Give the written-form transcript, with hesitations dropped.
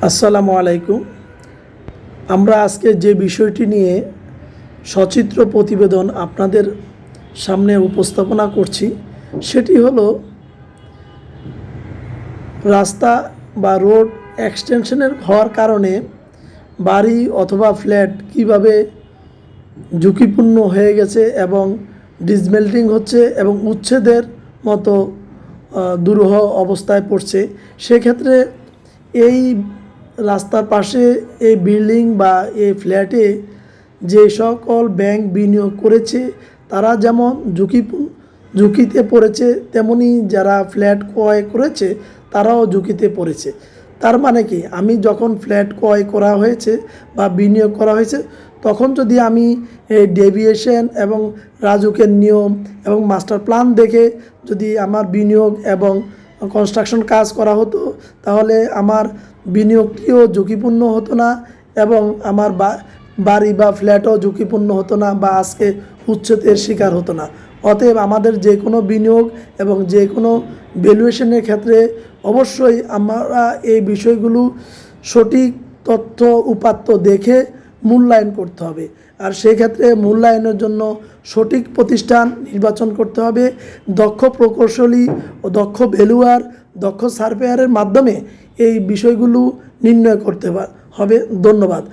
আসসালামু আলাইকুম। আমরা আজকে যে বিষয়টি নিয়ে সচিত্র প্রতিবেদন আপনাদের সামনে উপস্থাপনা করছি সেটি হলো রাস্তা বা রোড এক্সটেনশনের হওয়ার কারণে বাড়ি অথবা ফ্ল্যাট কিভাবে ঝুঁকিপূর্ণ হয়ে গেছে এবং ডিসমেল্টিং হচ্ছে এবং উচ্ছেদের মতো দুরূহ অবস্থায় পড়ছে। সেক্ষেত্রে এই রাস্তার পাশে এই বিল্ডিং বা এই ফ্ল্যাটে যে সকল ব্যাংক বিনিয়োগ করেছে তারা যেমন ঝুঁকিতে পড়েছে, তেমনি যারা ফ্ল্যাট ক্রয় করেছে তারাও ঝুঁকিতে পড়েছে। তার মানে কি, আমি যখন ফ্ল্যাট ক্রয় করা হয়েছে বা বিনিয়োগ করা হয়েছে তখন যদি আমি এই ডেভিয়েশন এবং রাজুকের নিয়ম এবং মাস্টার প্ল্যান দেখে যদি আমার বিনিয়োগ এবং কনস্ট্রাকশন কাজ করা হতো তাহলে আমার বিনিয়োগটিও ঝুঁকিপূর্ণ হতো না এবং আমার বাড়ি বা ফ্ল্যাটও ঝুঁকিপূর্ণ হতো না বা আজকে উচ্ছেদের শিকার হতো না। অতএব আমাদের যে কোনো বিনিয়োগ এবং যে কোনো ভ্যালুয়েশনের ক্ষেত্রে অবশ্যই আমরা এই বিষয়গুলো সঠিক তথ্য উপাত্ত দেখে মূল্যায়ন করতে হবে। আর সেই ক্ষেত্রে মূল্যায়নের জন্য সঠিক প্রতিষ্ঠান নির্বাচন করতে হবে। দক্ষ প্রকৌশলী ও দক্ষ ভ্যালুয়ার, দক্ষ সার্ভেয়ারের মাধ্যমে এই বিষয়গুলো নির্ণয় করতে হবে। ধন্যবাদ।